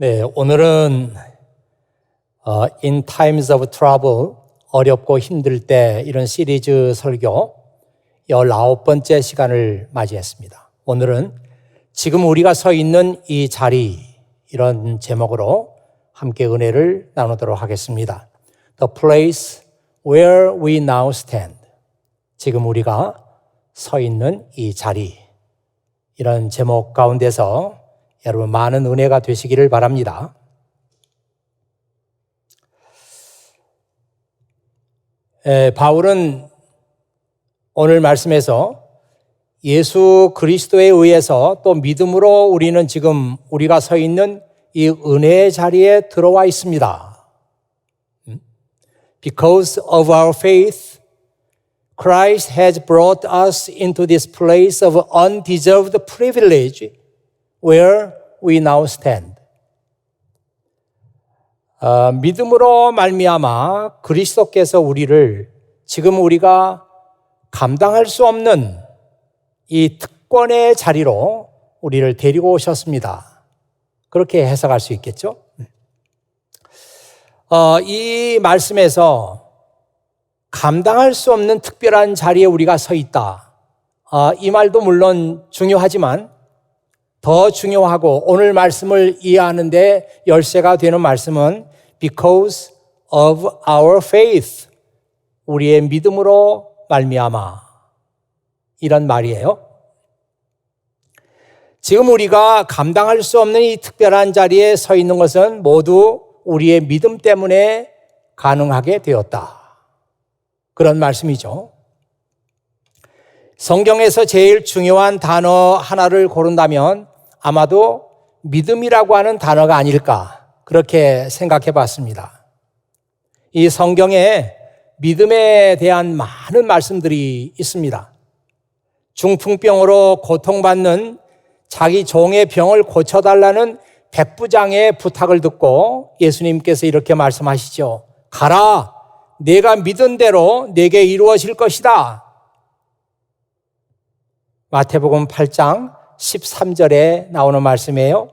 네, 오늘은 In Times of Trouble, 어렵고 힘들 때 이런 시리즈 설교 19번째 시간을 맞이했습니다. 오늘은 지금 우리가 서 있는 이 자리, 이런 제목으로 함께 은혜를 나누도록 하겠습니다. The place where we now stand. 지금 우리가 서 있는 이 자리, 이런 제목 가운데서 여러분 많은 은혜가 되시기를 바랍니다. 바울은 오늘 말씀에서 예수 그리스도에 의해서 또 믿음으로 우리는 지금 우리가 서 있는 이 은혜의 자리에 들어와 있습니다. Because of our faith, Christ has brought us into this place of undeserved privilege where we now stand. 믿음으로 말미암아 그리스도께서 우리를 지금 우리가 감당할 수 없는 이 특권의 자리로 우리를 데리고 오셨습니다. 그렇게 해석할 수 있겠죠? 이 말씀에서 감당할 수 없는 특별한 자리에 우리가 서 있다. 이 말도 물론 중요하지만 더 중요하고 오늘 말씀을 이해하는 데 열쇠가 되는 말씀은 Because of our faith, 우리의 믿음으로 말미암아, 이런 말이에요. 지금 우리가 감당할 수 없는 이 특별한 자리에 서 있는 것은 모두 우리의 믿음 때문에 가능하게 되었다. 그런 말씀이죠. 성경에서 제일 중요한 단어 하나를 고른다면 아마도 믿음이라고 하는 단어가 아닐까, 그렇게 생각해 봤습니다. 이 성경에 믿음에 대한 많은 말씀들이 있습니다. 중풍병으로 고통받는 자기 종의 병을 고쳐달라는 백부장의 부탁을 듣고 예수님께서 이렇게 말씀하시죠. 가라, 내가 믿은 대로 내게 이루어질 것이다. 마태복음 8장 13절에 나오는 말씀이에요.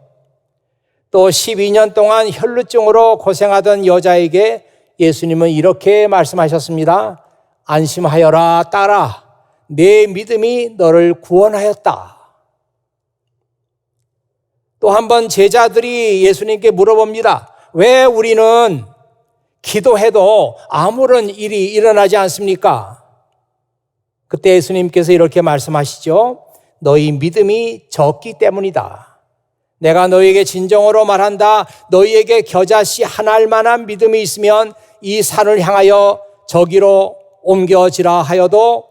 또 12년 동안 혈루증으로 고생하던 여자에게 예수님은 이렇게 말씀하셨습니다. 안심하여라, 딸아, 내 믿음이 너를 구원하였다. 또 한 번 제자들이 예수님께 물어봅니다. 왜 우리는 기도해도 아무런 일이 일어나지 않습니까? 그때 예수님께서 이렇게 말씀하시죠. 너희 믿음이 적기 때문이다. 내가 너희에게 진정으로 말한다. 너희에게 겨자씨 한 알만한 믿음이 있으면 이 산을 향하여 저기로 옮겨지라 하여도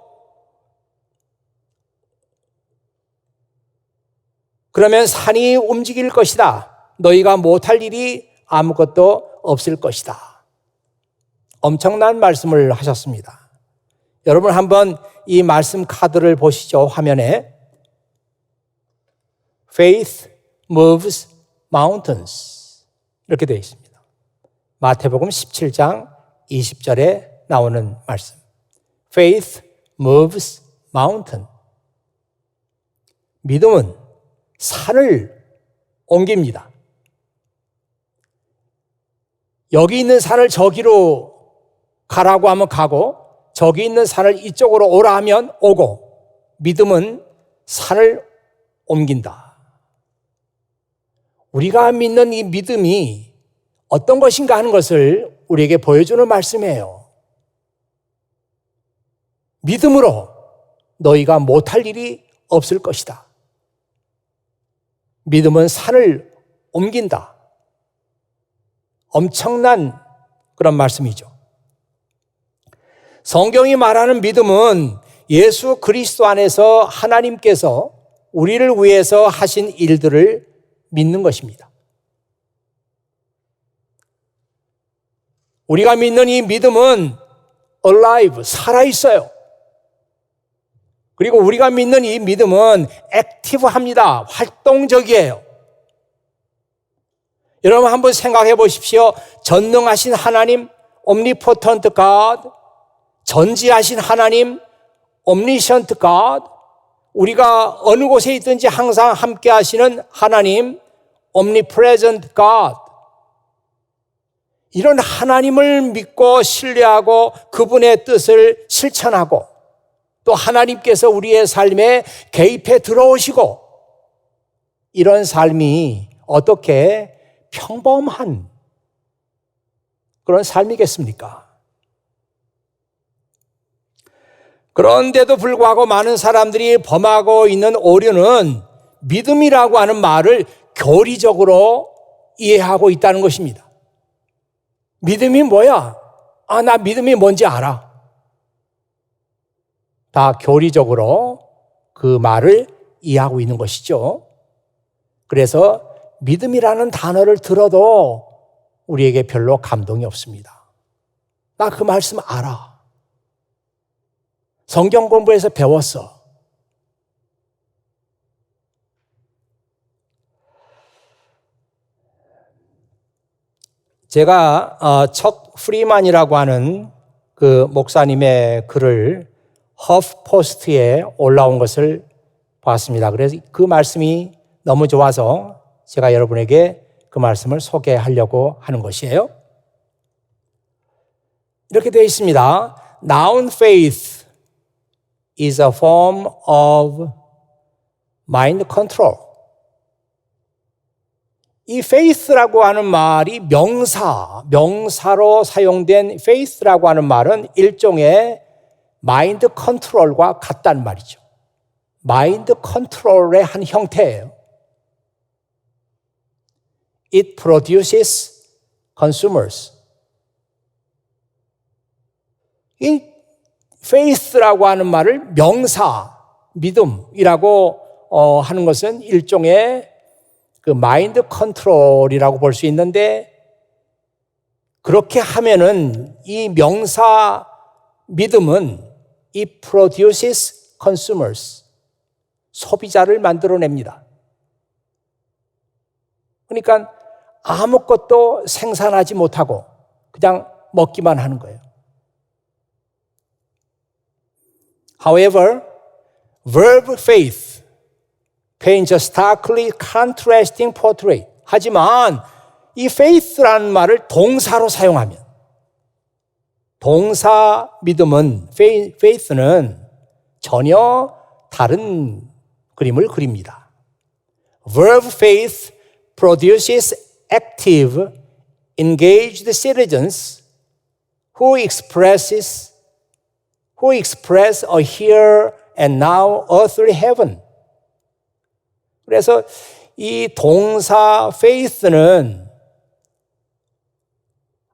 그러면 산이 움직일 것이다. 너희가 못할 일이 아무것도 없을 것이다. 엄청난 말씀을 하셨습니다. 여러분 한번 이 말씀 카드를 보시죠. 화면에. Faith moves mountains. 이렇게 되어 있습니다. 마태복음 17장 20절에 나오는 말씀. Faith moves mountain. 믿음은 산을 옮깁니다. 여기 있는 산을 저기로 가라고 하면 가고, 저기 있는 산을 이쪽으로 오라 하면 오고, 믿음은 산을 옮긴다. 우리가 믿는 이 믿음이 어떤 것인가 하는 것을 우리에게 보여주는 말씀이에요. 믿음으로 너희가 못할 일이 없을 것이다. 믿음은 산을 옮긴다. 엄청난 그런 말씀이죠. 성경이 말하는 믿음은 예수 그리스도 안에서 하나님께서 우리를 위해서 하신 일들을 믿는 것입니다. 우리가 믿는 이 믿음은 alive, 살아있어요. 그리고 우리가 믿는 이 믿음은 액티브합니다. 활동적이에요. 여러분 한번 생각해 보십시오. 전능하신 하나님, omnipotent God, 전지하신 하나님, omniscient God, 우리가 어느 곳에 있든지 항상 함께 하시는 하나님, omnipresent God, 이런 하나님을 믿고 신뢰하고 그분의 뜻을 실천하고 또 하나님께서 우리의 삶에 개입해 들어오시고 이런 삶이 어떻게 평범한 그런 삶이겠습니까? 그런데도 불구하고 많은 사람들이 범하고 있는 오류는 믿음이라고 하는 말을 교리적으로 이해하고 있다는 것입니다. 믿음이 뭐야? 나 믿음이 뭔지 알아. 다 교리적으로 그 말을 이해하고 있는 것이죠. 그래서 믿음이라는 단어를 들어도 우리에게 별로 감동이 없습니다. 나 그 말씀 알아. 성경 공부해서 배웠어. 제가 척 프리만이라고 하는 그 목사님의 글을 허프포스트에 올라온 것을 봤습니다. 그래서 그 말씀이 너무 좋아서 제가 여러분에게 그 말씀을 소개하려고 하는 것이에요. 이렇게 되어 있습니다. Noun faith is a form of mind control. 이 faith라고 하는 말이 명사로 사용된 faith라고 하는 말은 일종의 마인드 컨트롤과 같다는 말이죠. 마인드 컨트롤의 한 형태예요. It produces consumers. 이 faith라고 하는 말을 명사, 믿음이라고 하는 것은 일종의 그 마인드 컨트롤이라고 볼 수 있는데, 그렇게 하면은 이 명사 믿음은 it produces consumers, 소비자를 만들어냅니다. 그러니까 아무것도 생산하지 못하고 그냥 먹기만 하는 거예요. However, verb faith paints a starkly contrasting portrait. 하지만 이 faith라는 말을 동사로 사용하면, 동사 믿음은, faith는 전혀 다른 그림을 그립니다. Verb faith produces active, engaged citizens who express a here and now earthly heaven. 그래서 이 동사 faith는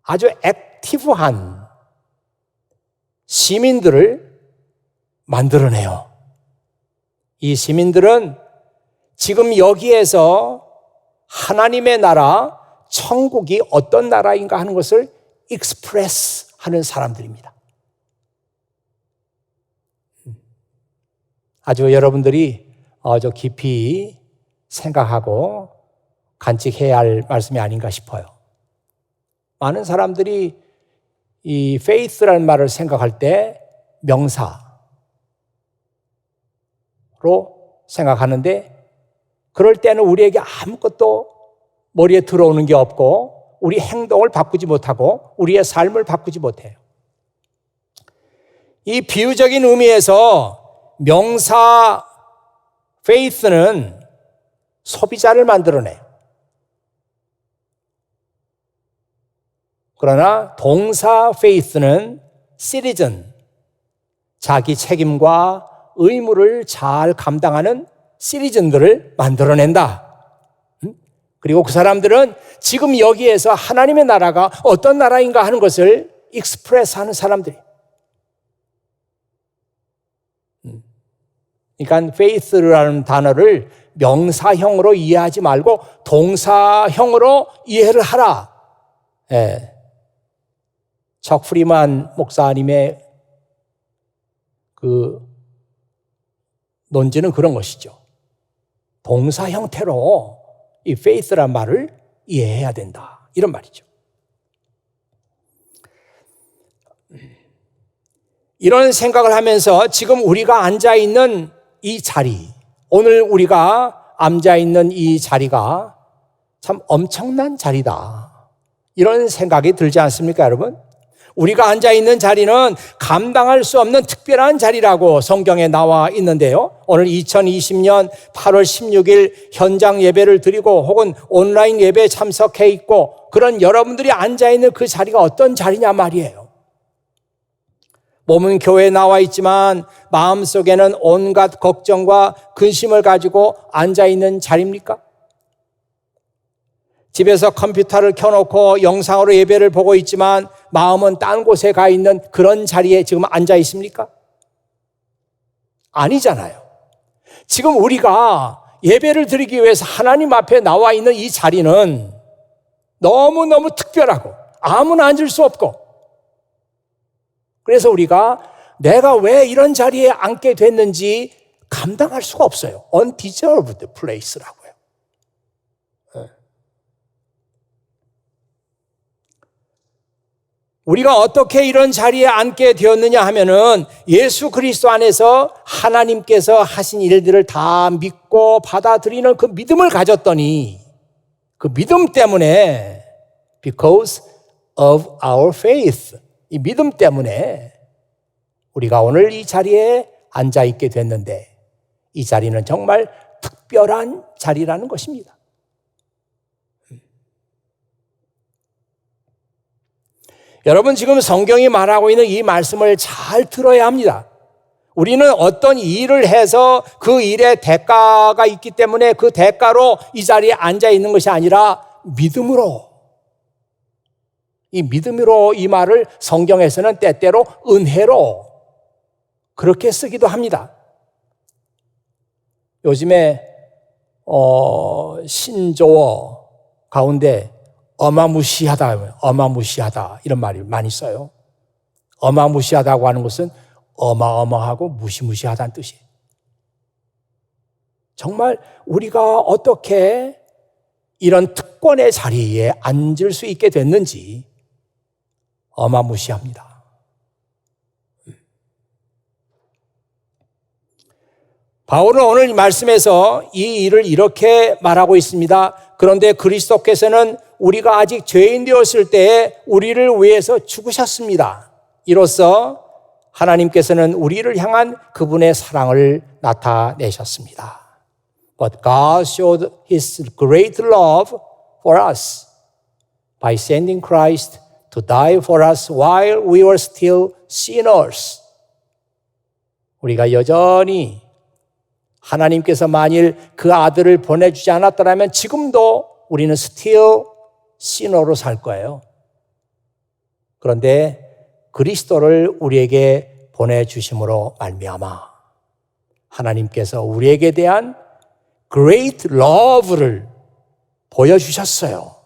아주 액티브한 시민들을 만들어내요. 이 시민들은 지금 여기에서 하나님의 나라, 천국이 어떤 나라인가 하는 것을 익스프레스 하는 사람들입니다. 아주 여러분들이 아주 깊이 생각하고 간직해야 할 말씀이 아닌가 싶어요. 많은 사람들이 이 faith라는 말을 생각할 때 명사로 생각하는데, 그럴 때는 우리에게 아무것도 머리에 들어오는 게 없고 우리 행동을 바꾸지 못하고 우리의 삶을 바꾸지 못해요. 이 비유적인 의미에서 명사 faith는 소비자를 만들어내요. 그러나 동사 faith는 citizen, 자기 책임과 의무를 잘 감당하는 시리즌들을 만들어낸다. 그리고 그 사람들은 지금 여기에서 하나님의 나라가 어떤 나라인가 하는 것을 익스프레스하는 사람들이. 그러니까 faith라는 단어를 명사형으로 이해하지 말고 동사형으로 이해를 하라. 예. 척 프리만 목사님의 그 논지는 그런 것이죠. 동사 형태로 이 faith란 말을 이해해야 된다, 이런 말이죠. 이런 생각을 하면서 지금 우리가 앉아있는 이 자리, 오늘 우리가 앉아있는 이 자리가 참 엄청난 자리다. 이런 생각이 들지 않습니까, 여러분? 우리가 앉아있는 자리는 감당할 수 없는 특별한 자리라고 성경에 나와 있는데요. 오늘 2020년 8월 16일 현장 예배를 드리고 혹은 온라인 예배에 참석해 있고 그런 여러분들이 앉아있는 그 자리가 어떤 자리냐 말이에요. 몸은 교회에 나와 있지만 마음속에는 온갖 걱정과 근심을 가지고 앉아있는 자리입니까? 집에서 컴퓨터를 켜놓고 영상으로 예배를 보고 있지만 마음은 딴 곳에 가 있는 그런 자리에 지금 앉아 있습니까? 아니잖아요. 지금 우리가 예배를 드리기 위해서 하나님 앞에 나와 있는 이 자리는 너무너무 특별하고 아무나 앉을 수 없고 그래서 우리가 내가 왜 이런 자리에 앉게 됐는지 감당할 수가 없어요. Undeserved place라고요. 우리가 어떻게 이런 자리에 앉게 되었느냐 하면은 예수 그리스도 안에서 하나님께서 하신 일들을 다 믿고 받아들이는 그 믿음을 가졌더니 그 믿음 때문에 because of our faith 이 믿음 때문에 우리가 오늘 이 자리에 앉아 있게 됐는데 이 자리는 정말 특별한 자리라는 것입니다. 여러분 지금 성경이 말하고 있는 이 말씀을 잘 들어야 합니다. 우리는 어떤 일을 해서 그 일의 대가가 있기 때문에 그 대가로 이 자리에 앉아 있는 것이 아니라 믿음으로 이 말을 성경에서는 때때로 은혜로 그렇게 쓰기도 합니다. 요즘에 신조어 가운데 어마무시하다 이런 말이 많이 써요. 어마무시하다고 하는 것은 어마어마하고 무시무시하다는 뜻이에요. 정말 우리가 어떻게 이런 특권의 자리에 앉을 수 있게 됐는지 어마무시합니다. 바울은 오늘 말씀에서 이 일을 이렇게 말하고 있습니다. 그런데 그리스도께서는 우리가 아직 죄인 되었을 때에 우리를 위해서 죽으셨습니다. 이로써 하나님께서는 우리를 향한 그분의 사랑을 나타내셨습니다. But God showed His great love for us by sending Christ to die for us while we were still sinners. 우리가 여전히 하나님께서 만일 그 아들을 보내주지 않았더라면 지금도 우리는 still sinner로 살 거예요. 그런데 그리스도를 우리에게 보내주심으로 말미암아 하나님께서 우리에게 대한 great love를 보여주셨어요.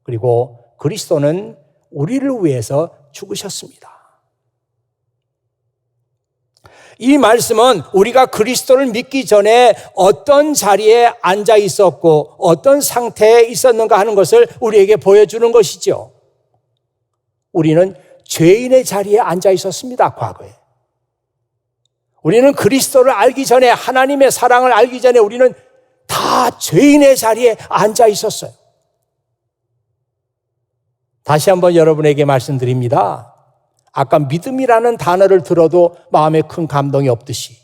그리고 그리스도는 우리를 위해서 죽으셨습니다. 이 말씀은 우리가 그리스도를 믿기 전에 어떤 자리에 앉아 있었고 어떤 상태에 있었는가 하는 것을 우리에게 보여주는 것이죠. 우리는 죄인의 자리에 앉아 있었습니다, 과거에. 우리는 그리스도를 알기 전에 하나님의 사랑을 알기 전에 우리는 다 죄인의 자리에 앉아 있었어요. 다시 한번 여러분에게 말씀드립니다. 아까 믿음이라는 단어를 들어도 마음에 큰 감동이 없듯이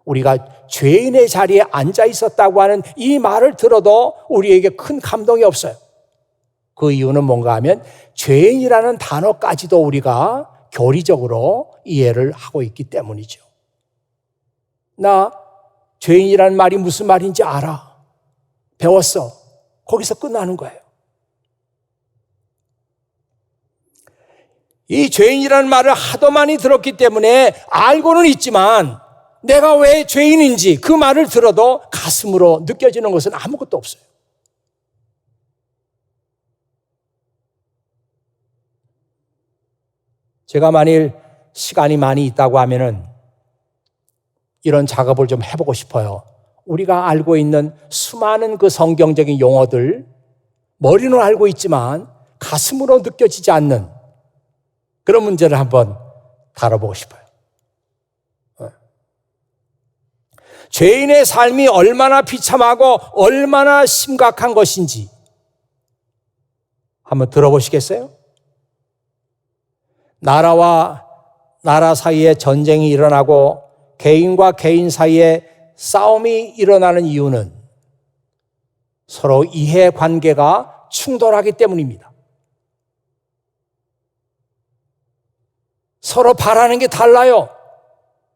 우리가 죄인의 자리에 앉아 있었다고 하는 이 말을 들어도 우리에게 큰 감동이 없어요. 그 이유는 뭔가 하면 죄인이라는 단어까지도 우리가 교리적으로 이해를 하고 있기 때문이죠. 나 죄인이라는 말이 무슨 말인지 알아. 배웠어. 거기서 끝나는 거예요. 이 죄인이라는 말을 하도 많이 들었기 때문에 알고는 있지만 내가 왜 죄인인지 그 말을 들어도 가슴으로 느껴지는 것은 아무것도 없어요. 제가 만일 시간이 많이 있다고 하면은 이런 작업을 좀 해보고 싶어요. 우리가 알고 있는 수많은 그 성경적인 용어들, 머리는 알고 있지만 가슴으로 느껴지지 않는 그런 문제를 한번 다뤄보고 싶어요. 죄인의 삶이 얼마나 비참하고 얼마나 심각한 것인지 한번 들어보시겠어요? 나라와 나라 사이에 전쟁이 일어나고 개인과 개인 사이에 싸움이 일어나는 이유는 서로 이해관계가 충돌하기 때문입니다. 서로 바라는 게 달라요.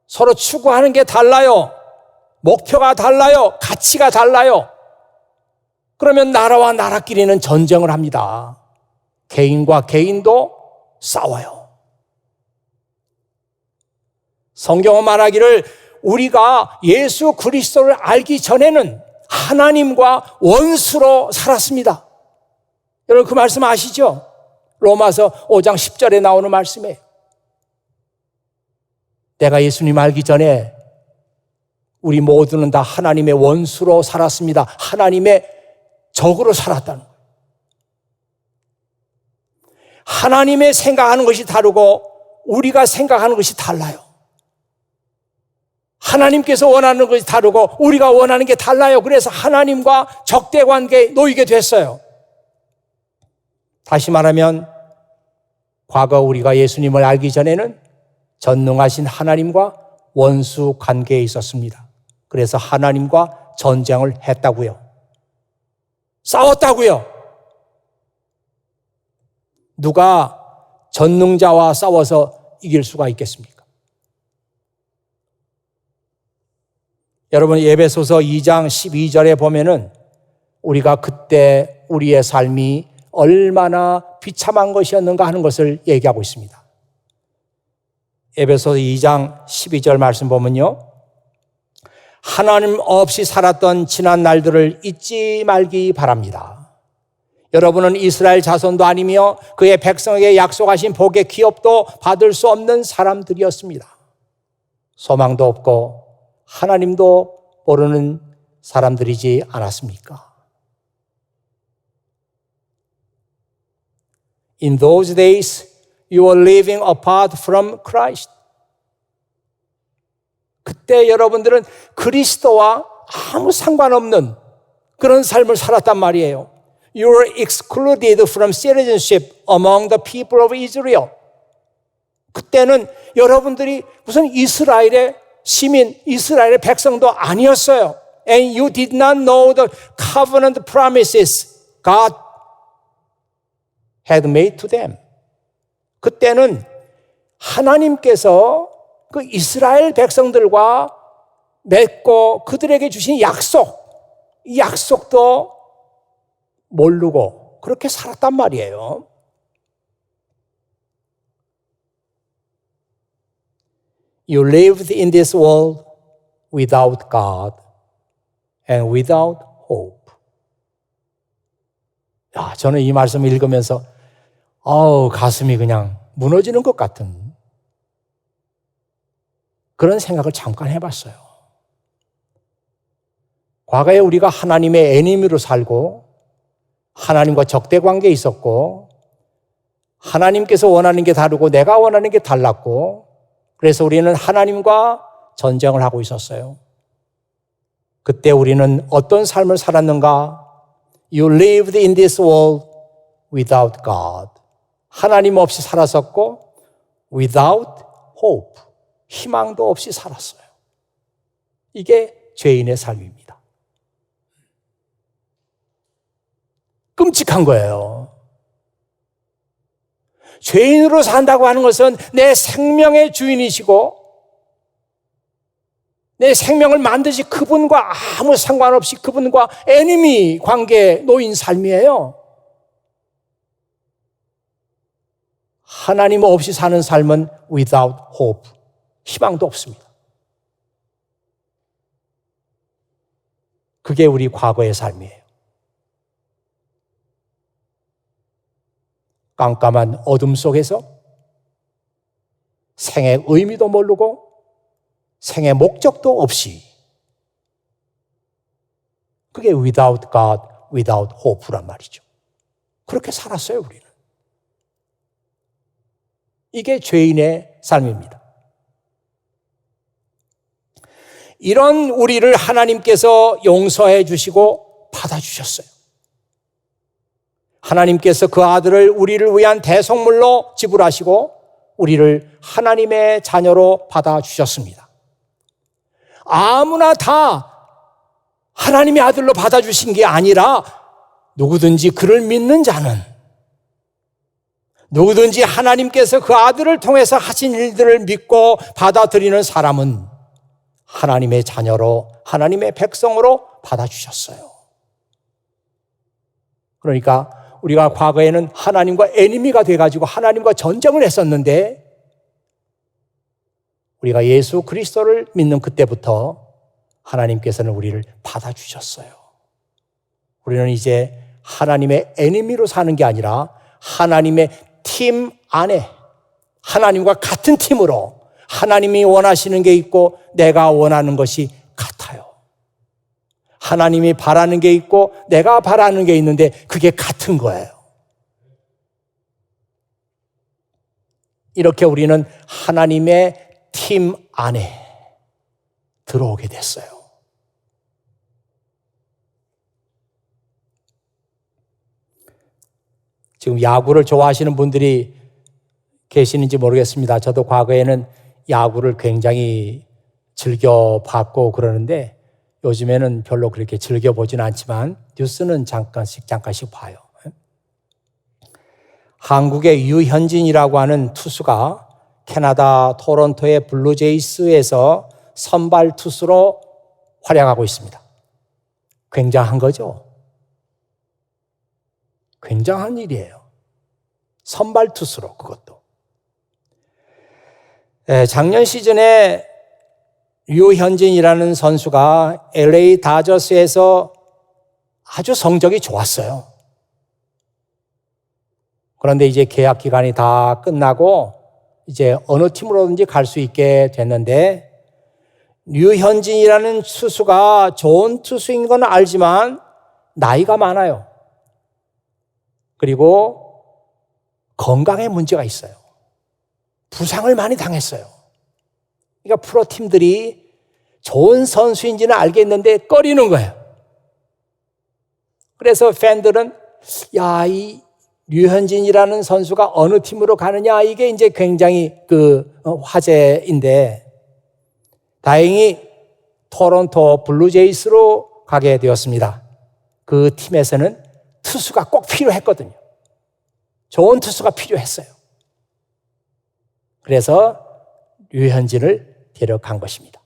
서로 추구하는 게 달라요. 목표가 달라요. 가치가 달라요. 그러면 나라와 나라끼리는 전쟁을 합니다. 개인과 개인도 싸워요. 성경은 말하기를 우리가 예수 그리스도를 알기 전에는 하나님과 원수로 살았습니다. 여러분 그 말씀 아시죠? 로마서 5장 10절에 나오는 말씀이에요. 내가 예수님 알기 전에 우리 모두는 다 하나님의 원수로 살았습니다. 하나님의 적으로 살았다는 거예요. 하나님의 생각하는 것이 다르고 우리가 생각하는 것이 달라요. 하나님께서 원하는 것이 다르고 우리가 원하는 게 달라요. 그래서 하나님과 적대 관계에 놓이게 됐어요. 다시 말하면 과거 우리가 예수님을 알기 전에는 전능하신 하나님과 원수 관계에 있었습니다. 그래서 하나님과 전쟁을 했다고요. 싸웠다고요. 누가 전능자와 싸워서 이길 수가 있겠습니까? 여러분 에베소서 2장 12절에 보면은 우리가 그때 우리의 삶이 얼마나 비참한 것이었는가 하는 것을 얘기하고 있습니다. 에베소서 2장 12절 말씀 보면요. 하나님 없이 살았던 지난 날들을 잊지 말기 바랍니다. 여러분은 이스라엘 자손도 아니며 그의 백성에게 약속하신 복의 기업도 받을 수 없는 사람들이었습니다. 소망도 없고 하나님도 모르는 사람들이지 않았습니까? In those days, you were living apart from Christ. 그때 여러분들은 그리스도와 아무 상관없는 그런 삶을 살았단 말이에요. You were excluded from citizenship among the people of Israel. 그때는 여러분들이 무슨 이스라엘의 시민, 이스라엘의 백성도 아니었어요. And you did not know the covenant promises God had made to them. 그때는 하나님께서 그 이스라엘 백성들과 맺고 그들에게 주신 약속, 이 약속도 모르고 그렇게 살았단 말이에요. You lived in this world without God and without hope. 야, 저는 이 말씀을 읽으면서 가슴이 그냥 무너지는 것 같은 그런 생각을 잠깐 해봤어요. 과거에 우리가 하나님의 에니미로 살고 하나님과 적대 관계에 있었고 하나님께서 원하는 게 다르고 내가 원하는 게 달랐고 그래서 우리는 하나님과 전쟁을 하고 있었어요. 그때 우리는 어떤 삶을 살았는가? You lived in this world without God. 하나님 없이 살았었고 without hope. 희망도 없이 살았어요. 이게 죄인의 삶입니다. 끔찍한 거예요. 죄인으로 산다고 하는 것은 내 생명의 주인이시고 내 생명을 만드시 그분과 아무 상관없이 그분과 애니미 관계에 놓인 삶이에요. 하나님 없이 사는 삶은 without hope. 희망도 없습니다. 그게 우리 과거의 삶이에요. 깜깜한 어둠 속에서 생의 의미도 모르고 생의 목적도 없이 그게 without God, without hope란 말이죠. 그렇게 살았어요, 우리는. 이게 죄인의 삶입니다. 이런 우리를 하나님께서 용서해 주시고 받아주셨어요. 하나님께서 그 아들을 우리를 위한 대속물로 지불하시고 우리를 하나님의 자녀로 받아주셨습니다. 아무나 다 하나님의 아들로 받아주신 게 아니라 누구든지 그를 믿는 자는, 누구든지 하나님께서 그 아들을 통해서 하신 일들을 믿고 받아들이는 사람은 하나님의 자녀로, 하나님의 백성으로 받아주셨어요. 그러니까 우리가 과거에는 하나님과 애니미가 돼가지고 하나님과 전쟁을 했었는데, 우리가 예수 그리스도를 믿는 그때부터 하나님께서는 우리를 받아주셨어요. 우리는 이제 하나님의 애니미로 사는 게 아니라 하나님의 팀 안에, 하나님과 같은 팀으로, 하나님이 원하시는 게 있고 내가 원하는 것이 같아요. 하나님이 바라는 게 있고 내가 바라는 게 있는데 그게 같은 거예요. 이렇게 우리는 하나님의 팀 안에 들어오게 됐어요. 지금 야구를 좋아하시는 분들이 계시는지 모르겠습니다. 저도 과거에는 야구를 굉장히 즐겨봤고 그러는데 요즘에는 별로 그렇게 즐겨보진 않지만 뉴스는 잠깐씩 봐요. 한국의 유현진이라고 하는 투수가 캐나다 토론토의 블루제이스에서 선발 투수로 활약하고 있습니다. 굉장한 거죠. 굉장한 일이에요. 선발 투수로, 그것도. 작년 시즌에 유현진이라는 선수가 LA 다저스에서 아주 성적이 좋았어요. 그런데 이제 계약 기간이 다 끝나고 이제 어느 팀으로든지 갈 수 있게 됐는데, 유현진이라는 투수가 좋은 투수인 건 알지만 나이가 많아요. 그리고 건강에 문제가 있어요. 부상을 많이 당했어요. 그러니까 프로팀들이 좋은 선수인지는 알겠는데 꺼리는 거예요. 그래서 팬들은 야, 이 류현진이라는 선수가 어느 팀으로 가느냐, 이게 이제 굉장히 화제인데, 다행히 토론토 블루제이스로 가게 되었습니다. 그 팀에서는 투수가 꼭 필요했거든요. 좋은 투수가 필요했어요. 그래서 류현진을 데려간 것입니다.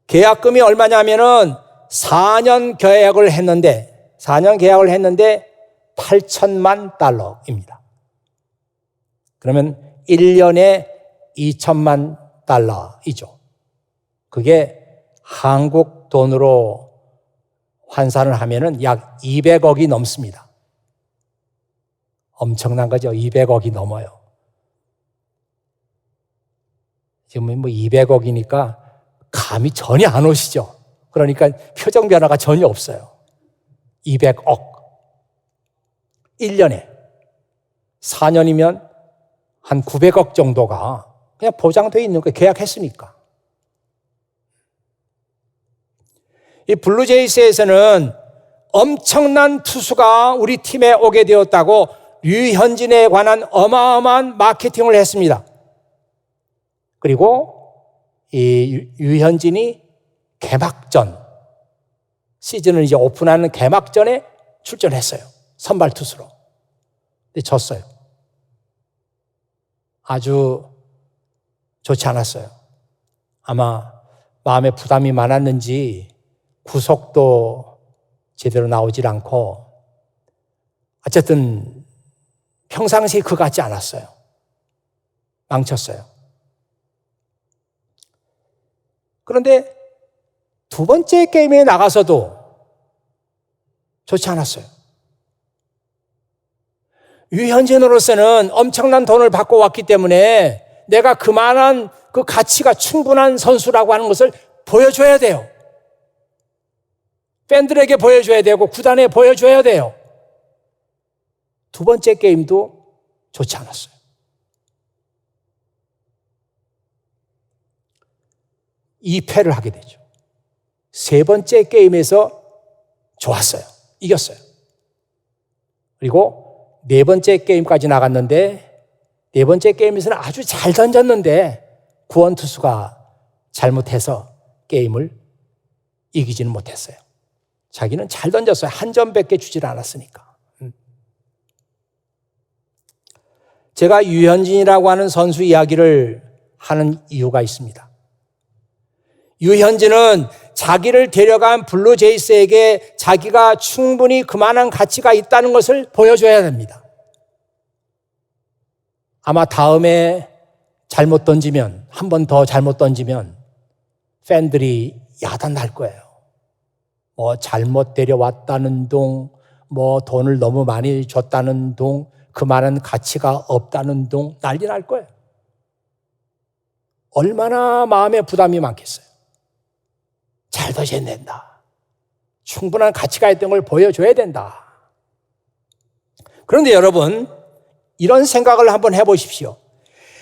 계약금이 얼마냐면은 4년 계약을 했는데 8천만 달러입니다. 그러면 1년에 2천만 달러이죠. 그게 한국 돈으로 환산을 하면은 약 200억이 넘습니다. 엄청난 거죠. 200억이 넘어요. 지금 200억이니까 감이 전혀 안 오시죠. 그러니까 표정 변화가 전혀 없어요. 200억. 1년에. 4년이면 한 900억 정도가 그냥 보장되어 있는 거예요. 계약했으니까. 이 블루제이스에서는 엄청난 투수가 우리 팀에 오게 되었다고 류현진에 관한 어마어마한 마케팅을 했습니다. 그리고 이 류현진이 개막전, 시즌을 이제 오픈하는 개막전에 출전했어요. 선발 투수로. 근데 졌어요. 아주 좋지 않았어요. 아마 마음에 부담이 많았는지 구속도 제대로 나오질 않고, 어쨌든 평상시에 그 같지 않았어요. 망쳤어요. 그런데 두 번째 게임에 나가서도 좋지 않았어요. 유현진으로서는 엄청난 돈을 받고 왔기 때문에 내가 그만한 그 가치가 충분한 선수라고 하는 것을 보여줘야 돼요. 팬들에게 보여줘야 되고 구단에 보여줘야 돼요. 두 번째 게임도 좋지 않았어요. 2패를 하게 되죠. 세 번째 게임에서 좋았어요. 이겼어요. 그리고 네 번째 게임까지 나갔는데 네 번째 게임에서는 아주 잘 던졌는데 구원투수가 잘못해서 게임을 이기지는 못했어요. 자기는 잘 던졌어요. 한 점밖에 주질 않았으니까. 제가 유현진이라고 하는 선수 이야기를 하는 이유가 있습니다. 유현진은 자기를 데려간 블루제이스에게 자기가 충분히 그만한 가치가 있다는 것을 보여줘야 됩니다. 아마 다음에 잘못 던지면, 한 번 더 잘못 던지면 팬들이 야단날 거예요. 잘못 데려왔다는 동, 돈을 너무 많이 줬다는 동, 그만한 가치가 없다는 동 난리 날 거예요. 얼마나 마음에 부담이 많겠어요. 잘 던져야 된다. 충분한 가치가 있던 걸 보여줘야 된다. 그런데 여러분, 이런 생각을 한번 해보십시오.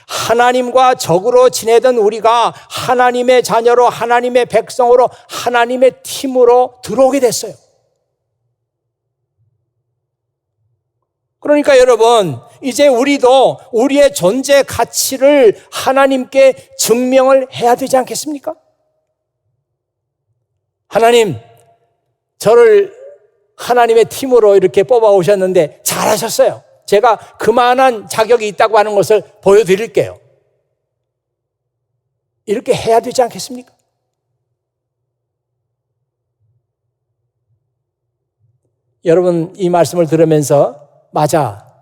하나님과 적으로 지내던 우리가 하나님의 자녀로, 하나님의 백성으로, 하나님의 팀으로 들어오게 됐어요. 그러니까 여러분, 이제 우리도 우리의 존재 가치를 하나님께 증명을 해야 되지 않겠습니까? 하나님, 저를 하나님의 팀으로 이렇게 뽑아오셨는데 잘하셨어요. 제가 그만한 자격이 있다고 하는 것을 보여드릴게요. 이렇게 해야 되지 않겠습니까? 여러분, 이 말씀을 들으면서 맞아,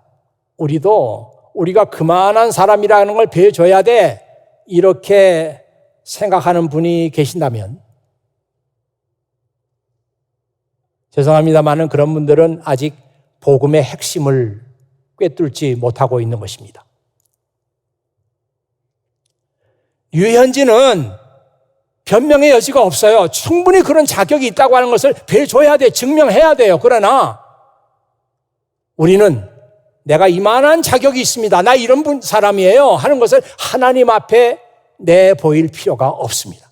우리가 그만한 사람이라는 걸 배워줘야 돼, 이렇게 생각하는 분이 계신다면 죄송합니다만은 그런 분들은 아직 복음의 핵심을 꿰뚫지 못하고 있는 것입니다. 유현진은 변명의 여지가 없어요. 충분히 그런 자격이 있다고 하는 것을 배워줘야 돼, 증명해야 돼요. 그러나 우리는 내가 이만한 자격이 있습니다, 나 이런 사람이에요 하는 것을 하나님 앞에 내보일 필요가 없습니다.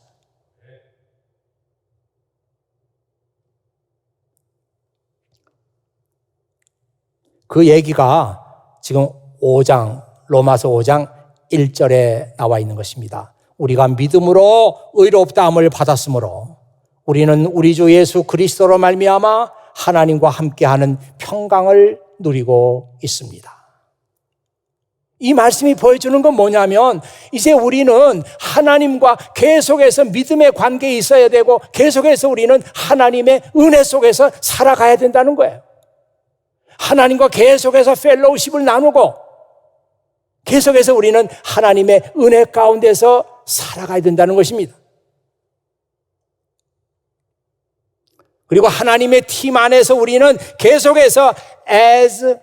그 얘기가 지금 5장, 로마서 5장 1절에 나와 있는 것입니다. 우리가 믿음으로 의롭다함을 받았으므로 우리는 우리 주 예수 그리스도로 말미암아 하나님과 함께하는 평강을 누리고 있습니다. 이 말씀이 보여주는 건 뭐냐면 이제 우리는 하나님과 계속해서 믿음의 관계에 있어야 되고 계속해서 우리는 하나님의 은혜 속에서 살아가야 된다는 거예요. 하나님과 계속해서 펠로우십을 나누고 계속해서 우리는 하나님의 은혜 가운데서 살아가야 된다는 것입니다. 그리고 하나님의 팀 안에서 우리는 계속해서 as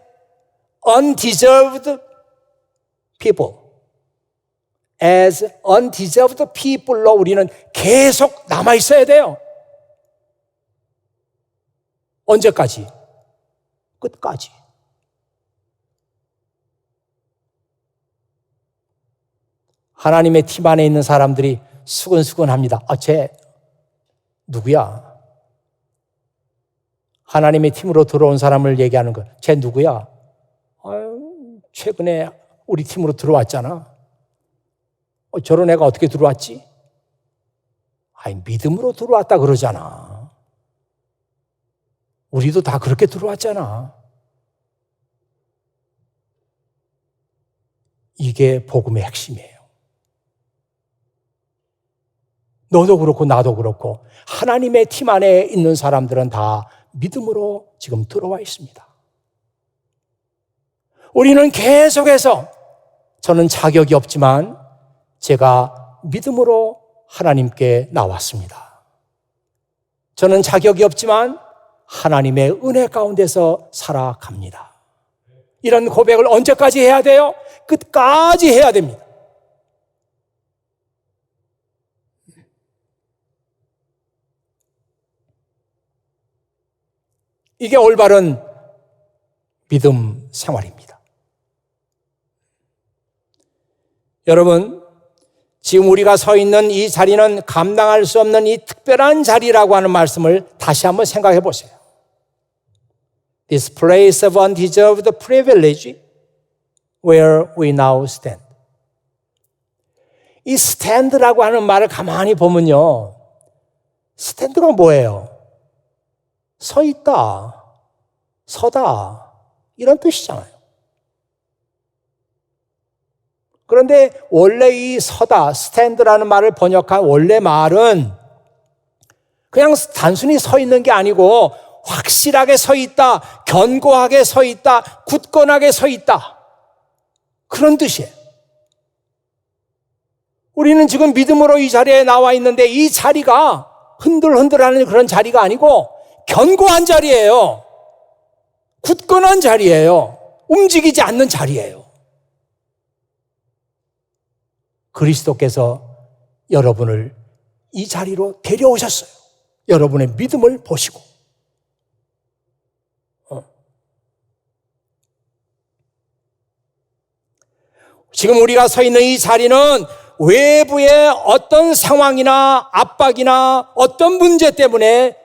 undeserved people, as undeserved people로 우리는 계속 남아 있어야 돼요. 언제까지? 끝까지. 하나님의 팀 안에 있는 사람들이 수근수근합니다. 쟤 누구야? 하나님의 팀으로 들어온 사람을 얘기하는 거야. 쟤 누구야? 최근에 우리 팀으로 들어왔잖아. 저런 애가 어떻게 들어왔지? 믿음으로 들어왔다 그러잖아. 우리도 다 그렇게 들어왔잖아. 이게 복음의 핵심이에요. 너도 그렇고 나도 그렇고 하나님의 팀 안에 있는 사람들은 다 믿음으로 지금 들어와 있습니다. 우리는 계속해서 저는 자격이 없지만 제가 믿음으로 하나님께 나왔습니다. 저는 자격이 없지만 하나님의 은혜 가운데서 살아갑니다. 이런 고백을 언제까지 해야 돼요? 끝까지 해야 됩니다. 이게 올바른 믿음 생활입니다. 여러분, 지금 우리가 서 있는 이 자리는 감당할 수 없는 이 특별한 자리라고 하는 말씀을 다시 한번 생각해 보세요. this place of undeserved privilege where we now stand. 이 stand라고 하는 말을 가만히 보면요. stand가 뭐예요? 서 있다, 서다 이런 뜻이잖아요. 그런데 원래 이 서다, stand라는 말을 번역한 원래 말은 그냥 단순히 서 있는 게 아니고 확실하게 서 있다, 견고하게 서 있다, 굳건하게 서 있다. 그런 뜻이에요. 우리는 지금 믿음으로 이 자리에 나와 있는데 이 자리가 흔들흔들하는 그런 자리가 아니고 견고한 자리예요. 굳건한 자리예요. 움직이지 않는 자리예요. 그리스도께서 여러분을 이 자리로 데려오셨어요. 여러분의 믿음을 보시고. 지금 우리가 서 있는 이 자리는 외부의 어떤 상황이나 압박이나 어떤 문제 때문에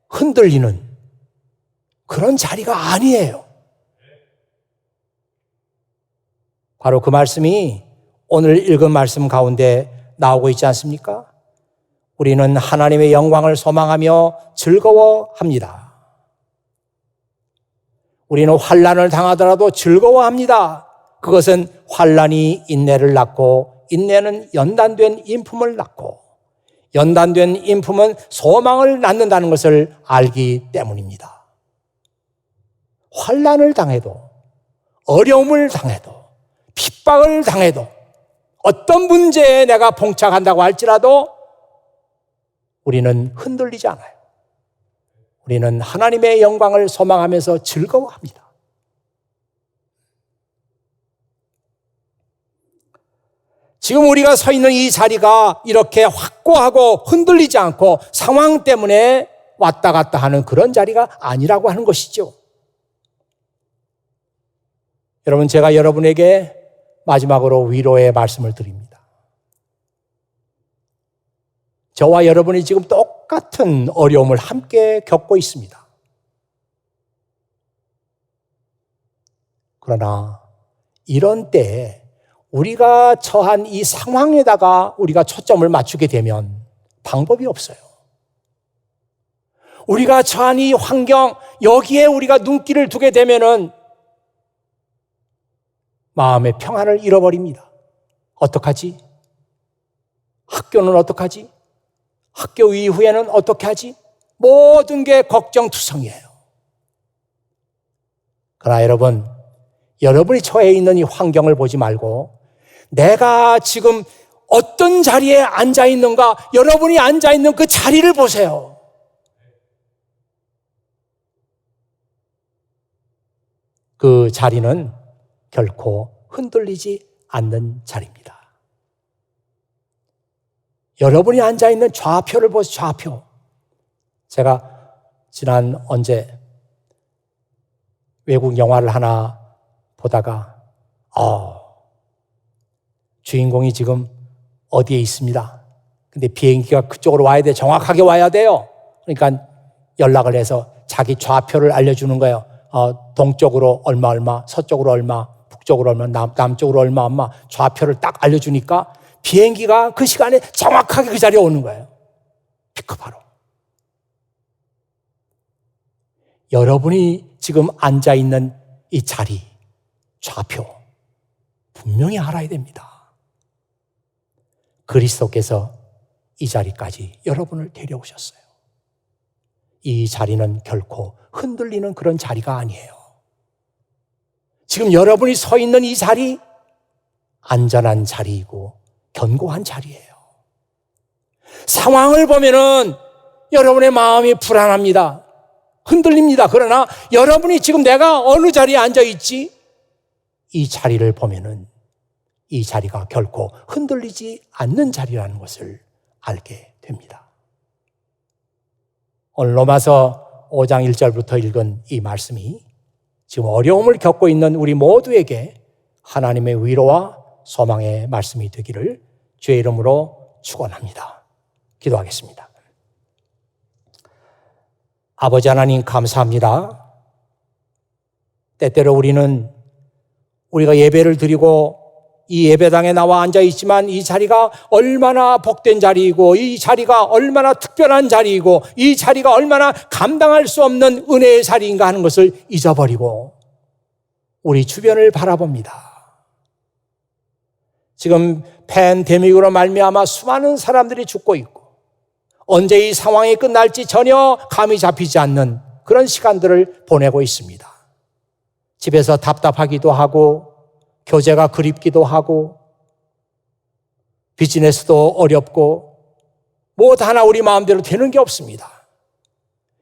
흔들리는 그런 자리가 아니에요. 바로 그 말씀이 오늘 읽은 말씀 가운데 나오고 있지 않습니까? 우리는 하나님의 영광을 소망하며 즐거워합니다. 우리는 환난을 당하더라도 즐거워합니다. 그것은 환난이 인내를 낳고 인내는 연단된 인품을 낳고 연단된 인품은 소망을 낳는다는 것을 알기 때문입니다. 환난을 당해도 어려움을 당해도 핍박을 당해도 어떤 문제에 내가 봉착한다고 할지라도 우리는 흔들리지 않아요. 우리는 하나님의 영광을 소망하면서 즐거워합니다. 지금 우리가 서 있는 이 자리가 이렇게 확고하고 흔들리지 않고 상황 때문에 왔다 갔다 하는 그런 자리가 아니라고 하는 것이죠. 여러분, 제가 여러분에게 마지막으로 위로의 말씀을 드립니다. 저와 여러분이 지금 똑같은 어려움을 함께 겪고 있습니다. 그러나 이런 때에 우리가 처한 이 상황에다가 우리가 초점을 맞추게 되면 방법이 없어요. 우리가 처한 이 환경, 여기에 우리가 눈길을 두게 되면은 마음의 평안을 잃어버립니다. 어떡하지? 학교는 어떡하지? 학교 이후에는 어떻게 하지? 모든 게 걱정투성이에요. 그러나 여러분, 여러분이 처해 있는 이 환경을 보지 말고 내가 지금 어떤 자리에 앉아 있는가, 여러분이 앉아 있는 그 자리를 보세요. 그 자리는 결코 흔들리지 않는 자리입니다. 여러분이 앉아 있는 좌표를 보세요. 좌표. 제가 지난 언제 외국 영화를 하나 보다가 주인공이 지금 어디에 있습니다. 근데 비행기가 그쪽으로 와야 돼. 정확하게 와야 돼요. 그러니까 연락을 해서 자기 좌표를 알려주는 거예요. 동쪽으로 얼마, 서쪽으로 얼마, 북쪽으로 얼마, 남쪽으로 얼마 좌표를 딱 알려주니까 비행기가 그 시간에 정확하게 그 자리에 오는 거예요. 픽업하러. 여러분이 지금 앉아있는 이 자리, 좌표 분명히 알아야 됩니다. 그리스도께서 이 자리까지 여러분을 데려오셨어요. 이 자리는 결코 흔들리는 그런 자리가 아니에요. 지금 여러분이 서 있는 이 자리, 안전한 자리이고 견고한 자리예요. 상황을 보면은 여러분의 마음이 불안합니다. 흔들립니다. 그러나 여러분이 지금 내가 어느 자리에 앉아 있지? 이 자리를 보면은 이 자리가 결코 흔들리지 않는 자리라는 것을 알게 됩니다. 오늘 로마서 5장 1절부터 읽은 이 말씀이 지금 어려움을 겪고 있는 우리 모두에게 하나님의 위로와 소망의 말씀이 되기를 주의 이름으로 축원합니다. 기도하겠습니다. 아버지 하나님 감사합니다. 때때로 우리가 예배를 드리고 이 예배당에 나와 앉아 있지만 이 자리가 얼마나 복된 자리이고 이 자리가 얼마나 특별한 자리이고 이 자리가 얼마나 감당할 수 없는 은혜의 자리인가 하는 것을 잊어버리고 우리 주변을 바라봅니다. 지금 팬데믹으로 말미암아 수많은 사람들이 죽고 있고 언제 이 상황이 끝날지 전혀 감이 잡히지 않는 그런 시간들을 보내고 있습니다. 집에서 답답하기도 하고 교제가 그립기도 하고 비즈니스도 어렵고 무엇 하나 우리 마음대로 되는 게 없습니다.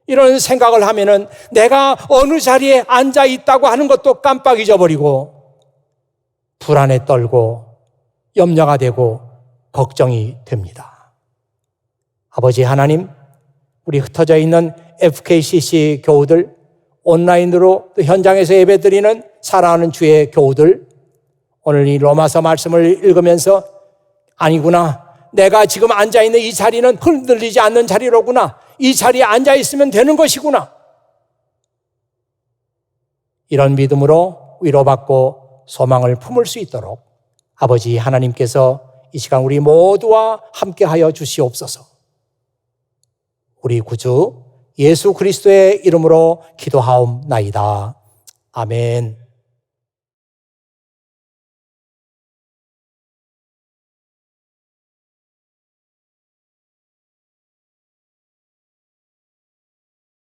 이런 생각을 하면은 내가 어느 자리에 앉아 있다고 하는 것도 깜빡 잊어버리고 불안에 떨고 염려가 되고 걱정이 됩니다. 아버지 하나님, 우리 흩어져 있는 FKCC 교우들, 온라인으로 또 현장에서 예배드리는 사랑하는 주의 교우들, 오늘 이 로마서 말씀을 읽으면서 아니구나, 내가 지금 앉아있는 이 자리는 흔들리지 않는 자리로구나, 이 자리에 앉아있으면 되는 것이구나, 이런 믿음으로 위로받고 소망을 품을 수 있도록 아버지 하나님께서 이 시간 우리 모두와 함께하여 주시옵소서. 우리 구주 예수 그리스도의 이름으로 기도하옵나이다. 아멘.